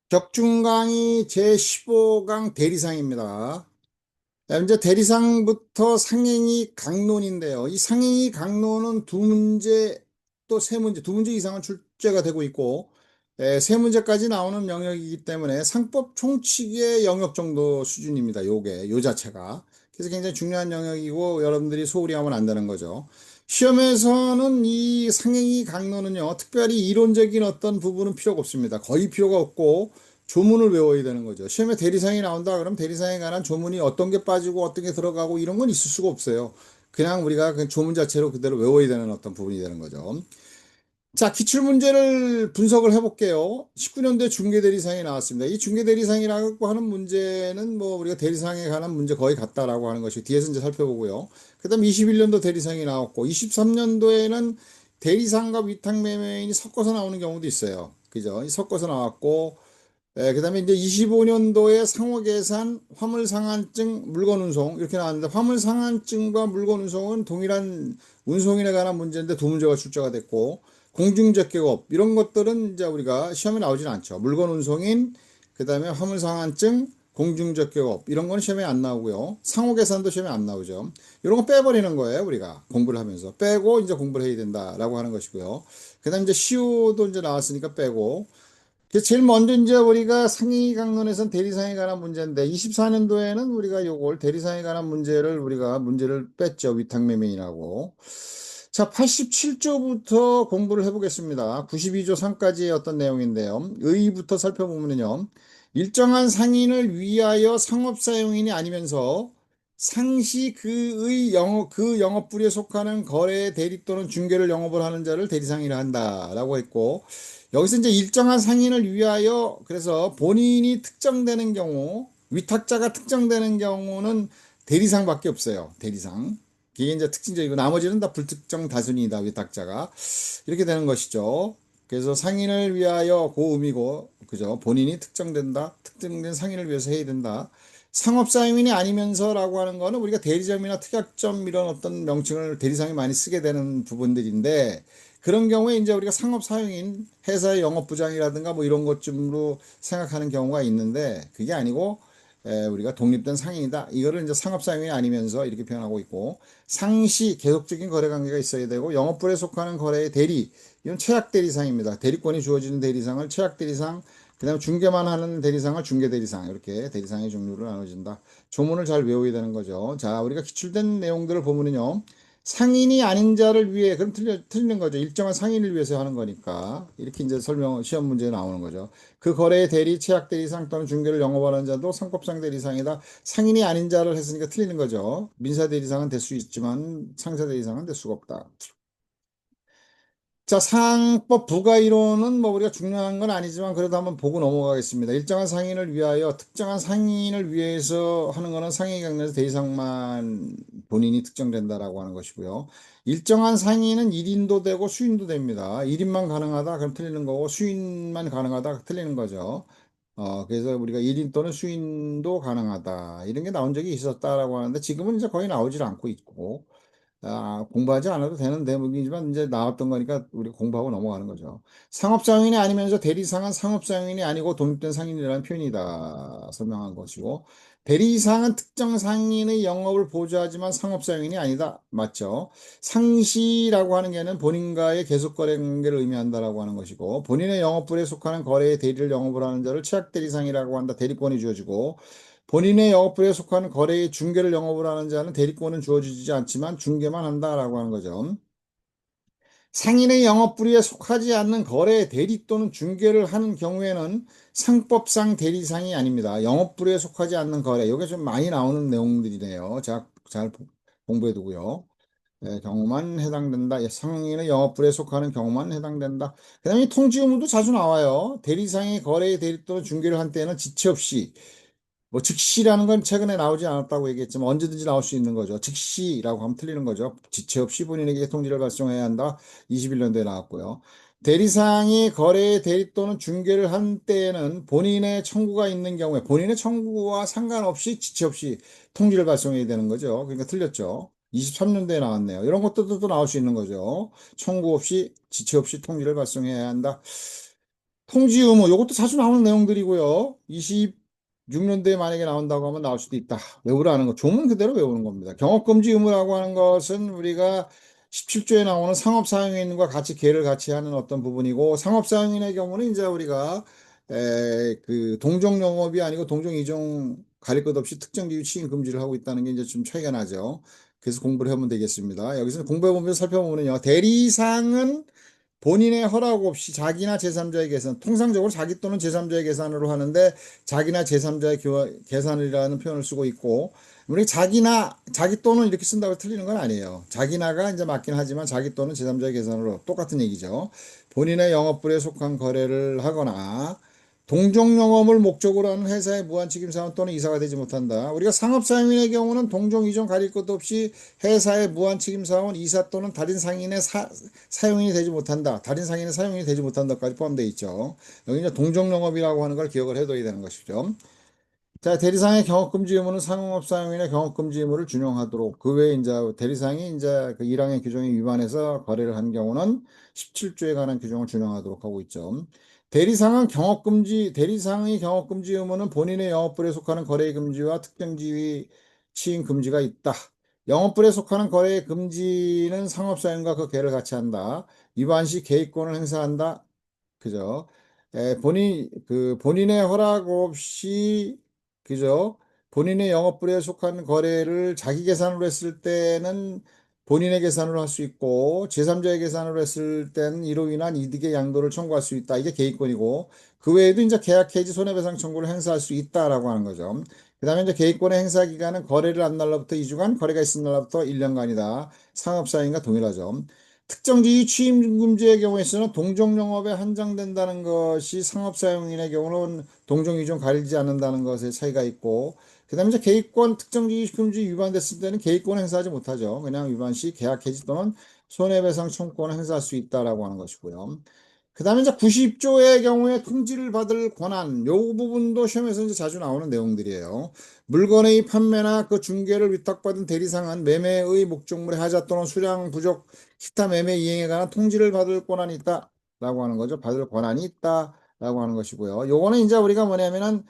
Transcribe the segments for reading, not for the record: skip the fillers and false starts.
격중강의 제15강 대리상입니다. 이제 대리상부터 상행위 강론인데요. 이 상행위 강론은 두 문제, 또 세 문제, 두 문제 이상은 출제가 되고 있고, 세 문제까지 나오는 영역이기 때문에 상법 총칙의 영역 정도 수준입니다. 요 자체가. 그래서 굉장히 중요한 영역이고, 여러분들이 소홀히 하면 안 되는 거죠. 시험에서는 이 상행위 강론은요, 특별히 이론적인 어떤 부분은 필요가 없습니다. 거의 필요가 없고, 조문을 외워야 되는 거죠. 시험에 대리상이 나온다 그러면 대리상에 관한 조문이 어떤 게 빠지고 어떤 게 들어가고 이런 건 있을 수가 없어요. 그냥 우리가 그 조문 자체로 그대로 외워야 되는 어떤 부분이 되는 거죠. 자, 기출문제를 분석을 해볼게요. 19년도에 중개대리상이 나왔습니다. 이 중개대리상이라고 하는 문제는 뭐 우리가 대리상에 관한 문제 거의 같다라고 하는 것이 뒤에서 이제 살펴보고요. 그 다음 21년도 대리상이 나왔고 23년도에는 대리상과 위탁매매인이 섞어서 나오는 경우도 있어요. 그죠? 섞어서 나왔고 그다음에 이제 25년도에 상호계산, 화물상환증, 물건운송 이렇게 나왔는데 화물상환증과 물건운송은 동일한 운송인에 관한 문제인데 두 문제가 출제가 됐고 공중제격업 이런 것들은 이제 우리가 시험에 나오진 않죠. 물건운송인, 그다음에 화물상환증, 공중제격업 이런 건 시험에 안 나오고요. 상호계산도 시험에 안 나오죠. 이런 거 빼버리는 거예요. 우리가 공부를 하면서 빼고 이제 공부를 해야 된다라고 하는 것이고요. 그다음 이제 시효도 이제 나왔으니까 빼고 제일 먼저 이제 우리가 상위 강론에선 대리상에 관한 문제인데 24년도에는 우리가 요걸 대리상에 관한 문제를 우리가 문제를 뺐죠. 위탁매매인하고. 자, 87조부터 공부를 해보겠습니다. 92조 3까지의 어떤 내용인데요. 의의부터 살펴보면요. 일정한 상인을 위하여 상업사용인이 아니면서 상시 그 영업부리에 속하는 거래 대리 또는 중개를 영업을 하는 자를 대리상이라 한다라고 했고 여기서 이제 일정한 상인을 위하여 그래서 본인이 특정되는 경우 위탁자가 특정되는 경우는 대리상밖에 없어요. 대리상. 이게 이제 특징적이고 나머지는 다 불특정 다순이다. 위탁자가 이렇게 되는 것이죠. 그래서 상인을 위하여 그 의미고 그죠? 본인이 특정된다. 특정된 상인을 위해서 해야 된다. 상업사용인이 아니면서라고 하는 거는 우리가 대리점이나 특약점 이런 어떤 명칭을 대리상에 많이 쓰게 되는 부분들인데 그런 경우에 이제 우리가 상업사용인 회사의 영업부장이라든가 뭐 이런 것쯤으로 생각하는 경우가 있는데 그게 아니고 우리가 독립된 상인이다. 이거를 이제 상업사용인이 아니면서 이렇게 표현하고 있고 상시 계속적인 거래 관계가 있어야 되고 영업부에 속하는 거래의 대리 이건 최악대리상입니다. 대리권이 주어지는 대리상을 최악대리상 그다음에 중개만 하는 대리상을 중개대리상 이렇게 대리상의 종류로 나눠진다. 조문을 잘 외워야 되는 거죠. 자, 우리가 기출된 내용들을 보면은요. 상인이 아닌 자를 위해 그럼 틀리는 거죠. 일정한 상인을 위해서 하는 거니까 이렇게 이제 시험 문제에 나오는 거죠. 그 거래의 대리, 최악 대리상 또는 중개를 영업하는 자도 상법상 대리상이다. 상인이 아닌 자를 했으니까 틀리는 거죠. 민사 대리상은 될 수 있지만 상사 대리상은 될 수가 없다. 자, 상법 부가 이론은 뭐 우리가 중요한 건 아니지만 그래도 한번 보고 넘어가겠습니다. 일정한 상인을 위하여 특정한 상인을 위해서 하는 거는 상위 경로에서 대상만 본인이 특정된다라고 하는 것이고요. 일정한 상인은 1인도 되고 수인도 됩니다. 1인만 가능하다 그럼 틀리는 거고 수인만 가능하다 틀리는 거죠. 그래서 우리가 1인 또는 수인도 가능하다 이런 게 나온 적이 있었다라고 하는데 지금은 이제 거의 나오질 않고 있고 공부하지 않아도 되는 대목이지만 이제 나왔던 거니까 우리 공부하고 넘어가는 거죠. 상업상인이 아니면서 대리상은 상업상인이 아니고 독립된 상인이라는 표현이다. 설명한 것이고 대리상은 특정 상인의 영업을 보조하지만 상업상인이 아니다. 맞죠? 상시라고 하는 게는 본인과의 계속거래 관계를 의미한다라고 하는 것이고 본인의 영업부에 속하는 거래의 대리를 영업을 하는 자를 최악대리상이라고 한다. 대리권이 주어지고 본인의 영업부에 속하는 거래의 중개를 영업을 하는 자는 대리권은 주어지지 않지만 중개만 한다라고 하는 거죠. 상인의 영업부에 속하지 않는 거래 대리 또는 중개를 하는 경우에는 상법상 대리상이 아닙니다. 영업부에 속하지 않는 거래. 이게 좀 많이 나오는 내용들이네요. 자, 잘 공부해 두고요. 경우만 해당된다. 상인의 영업부에 속하는 경우만 해당된다. 그 다음에 통지 의무도 자주 나와요. 대리상의 거래 대리 또는 중개를 한 때는 지체 없이 뭐 즉시라는 건 최근에 나오지 않았다고 얘기했지만 언제든지 나올 수 있는 거죠. 즉시라고 하면 틀리는 거죠. 지체 없이 본인에게 통지를 발송해야 한다. 21년도에 나왔고요. 대리상이 거래 대리 또는 중개를 한 때에는 본인의 청구가 있는 경우에 본인의 청구와 상관없이 지체 없이 통지를 발송해야 되는 거죠. 그러니까 틀렸죠. 23년도에 나왔네요. 이런 것들도 또 나올 수 있는 거죠. 청구 없이 지체 없이 통지를 발송해야 한다. 통지 의무, 요것도 자주 나오는 내용들이고요. 26년도에 만약에 나온다고 하면 나올 수도 있다. 외우라는 거, 조문 그대로 외우는 겁니다. 경업금지 의무라고 하는 것은 우리가 17조에 나오는 상업사용인과 같이 계를 같이 하는 어떤 부분이고, 상업사용인의 경우는 이제 우리가 그 동종영업이 아니고 동종이종 가릴 것 없이 특정 지위 취임 금지를 하고 있다는 게 이제 좀 차이가 나죠. 그래서 공부를 해보면 되겠습니다. 여기서 공부해보면서 살펴보면요. 대리상은 본인의 허락 없이 자기나 제3자의 계산, 통상적으로 자기 또는 제3자의 계산으로 하는데 자기나 제3자의 계산이라는 표현을 쓰고 있고, 우리 자기나, 자기 또는 이렇게 쓴다고 틀리는 건 아니에요. 자기나가 이제 맞긴 하지만 자기 또는 제3자의 계산으로 똑같은 얘기죠. 본인의 영업부에 속한 거래를 하거나 동종영업을 목적으로 하는 회사의 무한책임사원 또는 이사가 되지 못한다. 우리가 상업사용인의 경우는 동종이종 가릴 것도 없이 회사의 무한책임사원, 이사 또는 다른 상인의 사용인이 되지 못한다. 다른 상인의 사용인이 되지 못한다까지 포함되어 있죠. 여기 이제 동종영업이라고 하는 걸 기억을 해둬야 되는 것이죠. 자, 대리상의 경업금지 의무는 상업업 사용인의 경업금지 의무를 준용하도록 그 외에 이제 대리상이 이제 그 1항의 규정에 위반해서 거래를 한 경우는 17조에 관한 규정을 준용하도록 하고 있죠. 대리상의 경업금지 의무는 본인의 영업불에 속하는 거래 금지와 특정 지위 취임 금지가 있다. 영업불에 속하는 거래 금지는 상업사용과 그 계를 같이 한다. 위반 시 개입권을 행사한다. 그죠? 본인의 허락 없이, 그죠? 본인의 영업부에 속한 거래를 자기 계산으로 했을 때는 본인의 계산으로 할 수 있고, 제3자의 계산으로 했을 때는 이로 인한 이득의 양도를 청구할 수 있다. 이게 개입권이고, 그 외에도 이제 계약 해지 손해배상 청구를 행사할 수 있다라고 하는 거죠. 그 다음에 이제 개입권의 행사 기간은 거래를 한 날로부터 2주간, 거래가 있은 날로부터 1년간이다. 상업사인과 동일하죠. 특정지위 취임금지의 경우에 있어서는 동종영업에 한정된다는 것이 상업사용인의 경우는 동종이종 가리지 않는다는 것에 차이가 있고, 그 다음에 이제 개입권 특정지위 금지 위반됐을 때는 개입권 행사하지 못하죠. 그냥 위반 시 계약 해지 또는 손해배상 청구권을 행사할 수 있다라고 하는 것이고요. 그 다음에 이제 90조의 경우에 통지를 받을 권한, 요 부분도 시험에서 이제 자주 나오는 내용들이에요. 물건의 판매나 그 중개를 위탁받은 대리상은 매매의 목적물의 하자 또는 수량 부족, 기타 매매 이행에 관한 통지를 받을 권한이 있다라고 하는 거죠. 받을 권한이 있다라고 하는 것이고요. 요거는 이제 우리가 뭐냐면은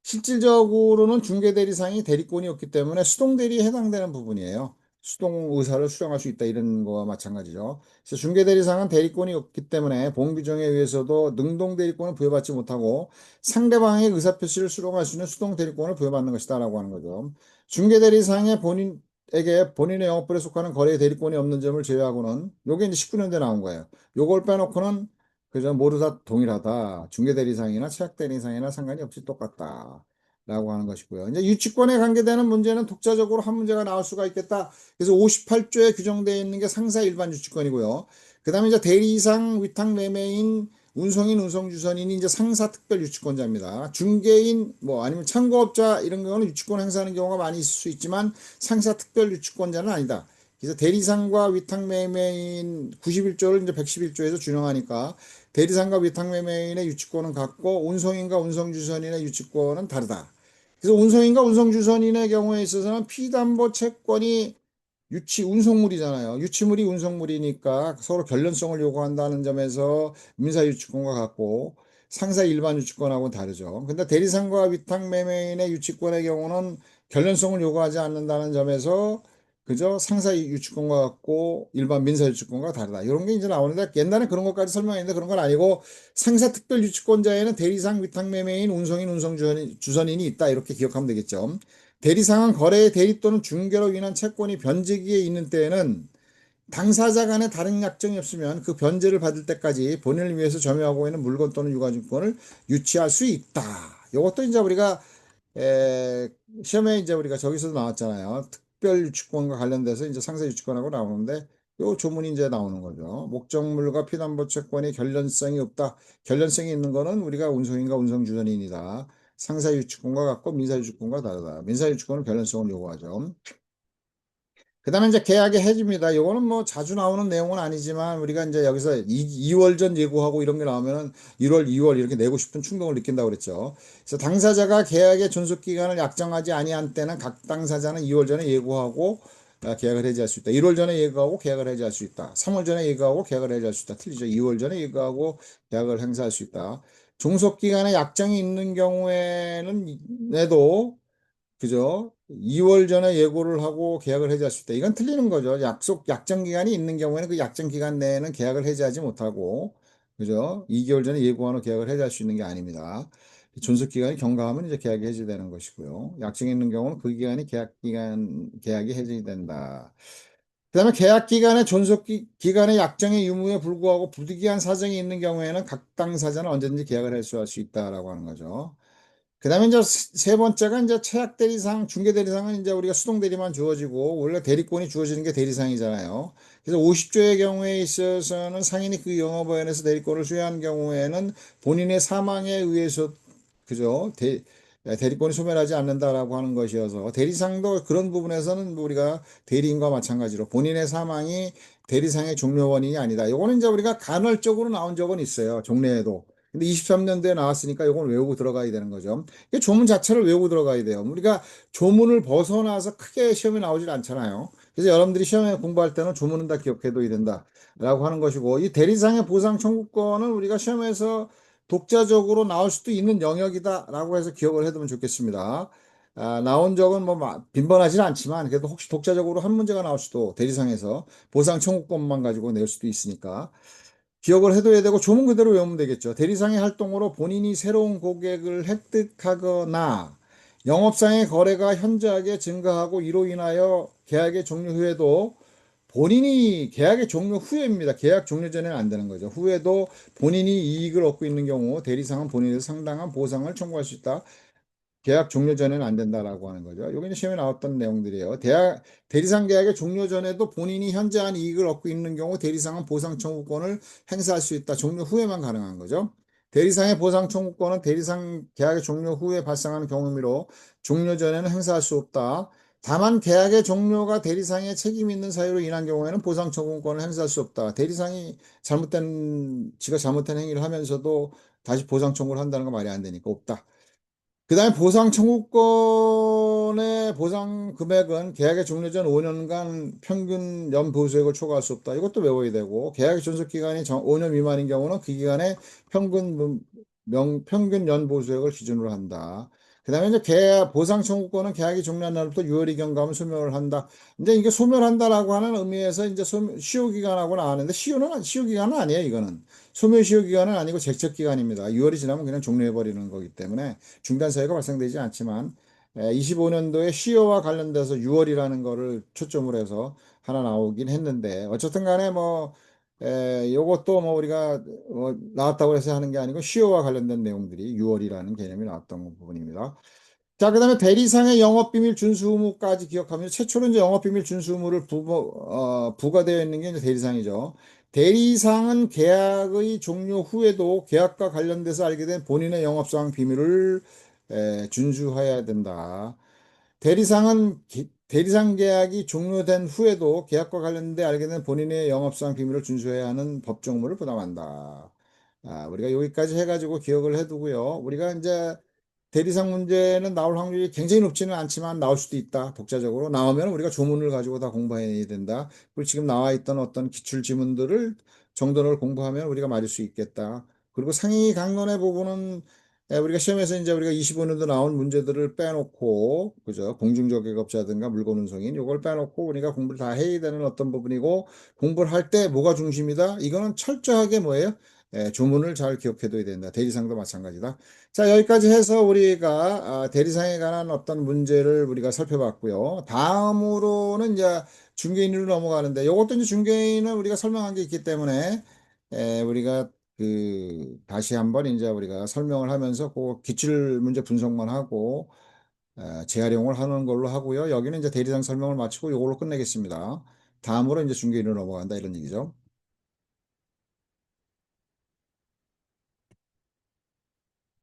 실질적으로는 중개대리상이 대리권이 없기 때문에 수동대리에 해당되는 부분이에요. 수동 의사를 수령할 수 있다 이런 거와 마찬가지죠. 그래서 중개대리상은 대리권이 없기 때문에 보험규정에 의해서도 능동대리권을 부여받지 못하고 상대방의 의사표시를 수령할 수 있는 수동대리권을 부여받는 것이다라고 하는 거죠. 중개대리상의 본인에게 본인의 영업불에 속하는 거래에 대리권이 없는 점을 제외하고는 요게 이제 19년도에 나온 거예요. 요걸 빼놓고는 그저 모두 다 동일하다. 중개대리상이나 최악대리상이나 상관이 없이 똑같다. 라고 하는 것이고요. 이제 유치권에 관계되는 문제는 독자적으로 한 문제가 나올 수가 있겠다. 그래서 58조에 규정되어 있는 게 상사 일반 유치권이고요. 그 다음에 이제 대리상, 위탁 매매인, 운송인, 운송주선인이 이제 상사 특별 유치권자입니다. 중개인, 뭐 아니면 참고업자 이런 경우는 유치권 행사하는 경우가 많이 있을 수 있지만 상사 특별 유치권자는 아니다. 그래서 대리상과 위탁 매매인 91조를 이제 111조에서 준용하니까 대리상과 위탁매매인의 유치권은 같고 운송인과 운송주선인의 유치권은 다르다. 그래서 운송인과 운송주선인의 경우에 있어서는 피담보 채권이 운송물이잖아요. 유치물이 운송물이니까 서로 결련성을 요구한다는 점에서 민사유치권과 같고 상사 일반 유치권하고는 다르죠. 근데 대리상과 위탁매매인의 유치권의 경우는 결련성을 요구하지 않는다는 점에서 그저 상사 유치권과 같고 일반 민사 유치권과 다르다. 이런 게 이제 나오는데 옛날에 그런 것까지 설명했는데 그런 건 아니고 상사 특별 유치권자에는 대리상 위탁매매인 운송인 운송주선인이 있다. 이렇게 기억하면 되겠죠. 대리상은 거래 대리 또는 중개로 인한 채권이 변제기에 있는 때에는 당사자 간에 다른 약정이 없으면 그 변제를 받을 때까지 본인을 위해서 점유하고 있는 물건 또는 유가증권을 유치할 수 있다. 이것도 이제 우리가 에, 시험에 이제 우리가 저기서도 나왔잖아요. 특별 유치권과 관련돼서 이제 상세 유치권하고 나오는데 요 조문이 이제 나오는 거죠. 목적물과 피담보 채권이 결련성이 없다. 결련성이 있는 거는 우리가 운송인과 운송주선인이다. 상사 유치권과 같고 민사 유치권과 다르다. 민사 유치권은 결련성을 요구하죠. 그 다음에 이제 계약의 해지입니다. 이거는 뭐 자주 나오는 내용은 아니지만 우리가 이제 여기서 2월 전 예고하고 이런 게 나오면은 1월, 2월 이렇게 내고 싶은 충동을 느낀다고 그랬죠. 그래서 당사자가 계약의 존속 기간을 약정하지 아니한 때는 각 당사자는 2월 전에 예고하고 계약을 해지할 수 있다. 1월 전에 예고하고 계약을 해지할 수 있다. 3월 전에 예고하고 계약을 해지할 수 있다. 틀리죠. 2월 전에 예고하고 계약을 행사할 수 있다. 종속기간에 약정이 있는 경우에는 내도 그죠? 2월 전에 예고를 하고 계약을 해지할 수 있다. 이건 틀리는 거죠. 약정 기간이 있는 경우에는 그 약정 기간 내에는 계약을 해지하지 못하고, 그죠? 2개월 전에 예고한 후 계약을 해지할 수 있는 게 아닙니다. 존속 기간이 경과하면 이제 계약이 해지되는 것이고요. 약정이 있는 경우는 그 기간이 계약이 해지된다. 그다음에 계약 기간의 기간의 약정의 유무에 불구하고 부득이한 사정이 있는 경우에는 각 당사자는 언제든지 계약을 해소할 수 있다라고 하는 거죠. 그다음에 이제 세 번째가 이제 최악 대리상, 중개 대리상은 이제 우리가 수동 대리만 주어지고 원래 대리권이 주어지는 게 대리상이잖아요. 그래서 50조의 경우에 있어서는 상인이 그 영업원에서 대리권을 수여한 경우에는 본인의 사망에 의해서 그죠? 대리권이 소멸하지 않는다라고 하는 것이어서 대리상도 그런 부분에서는 뭐 우리가 대리인과 마찬가지로 본인의 사망이 대리상의 종료 원인이 아니다. 이거는 이제 우리가 간헐적으로 나온 적은 있어요. 종래에도. 근데 23년도에 나왔으니까 이건 외우고 들어가야 되는 거죠. 이 조문 자체를 외우고 들어가야 돼요. 우리가 조문을 벗어나서 크게 시험에 나오질 않잖아요. 그래서 여러분들이 시험에 공부할 때는 조문은 다 기억해둬야 된다라고 하는 것이고, 이 대리상의 보상 청구권은 우리가 시험에서 독자적으로 나올 수도 있는 영역이다라고 해서 기억을 해두면 좋겠습니다. 나온 적은 뭐 빈번하지는 않지만 그래도 혹시 독자적으로 한 문제가 나올 수도 대리상에서 보상 청구권만 가지고 낼 수도 있으니까 기억을 해둬야 되고 조문 그대로 외우면 되겠죠. 대리상의 활동으로 본인이 새로운 고객을 획득하거나 영업상의 거래가 현저하게 증가하고 이로 인하여 계약의 종료 후에도 본인이 계약의 종료 후에입니다. 계약 종료 전에는 안 되는 거죠. 후에도 본인이 이익을 얻고 있는 경우 대리상은 본인에게 상당한 보상을 청구할 수 있다. 계약 종료 전에는 안 된다라고 하는 거죠. 여기 이제 시험에 나왔던 내용들이에요. 대리상 계약의 종료 전에도 본인이 현저한 이익을 얻고 있는 경우 대리상은 보상 청구권을 행사할 수 있다. 종료 후에만 가능한 거죠. 대리상의 보상 청구권은 대리상 계약의 종료 후에 발생하는 경우이므로 종료 전에는 행사할 수 없다. 다만 계약의 종료가 대리상의 책임 있는 사유로 인한 경우에는 보상 청구권을 행사할 수 없다. 대리상이 지가 잘못된 행위를 하면서도 다시 보상 청구를 한다는 건 말이 안 되니까 없다. 그다음에 보상 청구권의 보상 금액은 계약의 종료 전 5년간 평균 연 보수액을 초과할 수 없다. 이것도 외워야 되고 계약의 존속 기간이 5년 미만인 경우는 그 기간의 평균 연 보수액을 기준으로 한다. 그다음에 이제 계약 보상 청구권은 계약이 종료한 날부터 6월이 경과하면 소멸을 한다. 이제 이게 소멸한다라고 하는 의미에서 이제 시효 기간하고 나왔는데 시효 기간은 아니에요. 이거는 소멸 시효 기간은 아니고 제척 기간입니다. 6월이 지나면 그냥 종료해 버리는 거기 때문에 중단 사유가 발생되지 않지만 25년도에 시효와 관련돼서 6월이라는 거를 초점으로 해서 하나 나오긴 했는데 어쨌든 간에 뭐 요것도 뭐 우리가 나왔다고 해서 하는 게 아니고 시효와 관련된 내용들이 6월이라는 개념이 나왔던 부분입니다. 자, 그다음에 대리상의 영업비밀 준수 의무까지 기억하면 최초로 이제 영업비밀 준수 의무를 부과되어 있는 게 이제 대리상이죠. 대리상은 계약의 종료 후에도 계약과 관련돼서 알게 된 본인의 영업사항 비밀을 준수해야 된다. 대리상 계약이 종료된 후에도 계약과 관련돼 알게 된 본인의 영업사항 비밀을 준수해야 하는 법정무를 부담한다. 우리가 여기까지 해가지고 기억을 해두고요. 우리가 이제 대리상 문제는 나올 확률이 굉장히 높지는 않지만 나올 수도 있다. 독자적으로 나오면 우리가 조문을 가지고 다 공부해야 된다. 그리고 지금 나와 있던 어떤 기출 지문들을 정도를 공부하면 우리가 맞을 수 있겠다. 그리고 상위 강론의 부분은 우리가 시험에서 이제 우리가 25년도 나온 문제들을 빼놓고 그죠? 공중저격업자든가 물건 운송인 이걸 빼놓고 우리가 공부를 다 해야 되는 어떤 부분이고 공부를 할 때 뭐가 중심이다? 이거는 철저하게 뭐예요? 조문을 잘 기억해둬야 된다. 대리상도 마찬가지다. 자, 여기까지 해서 우리가 대리상에 관한 어떤 문제를 우리가 살펴봤고요. 다음으로는 이제 중개인으로 넘어가는데 이것도 이제 중개인은 우리가 설명한 게 있기 때문에 우리가 다시 한번 이제 우리가 설명을 하면서 그 기출 문제 분석만 하고 재활용을 하는 걸로 하고요. 여기는 이제 대리상 설명을 마치고 이걸로 끝내겠습니다. 다음으로 이제 중개인으로 넘어간다 이런 얘기죠.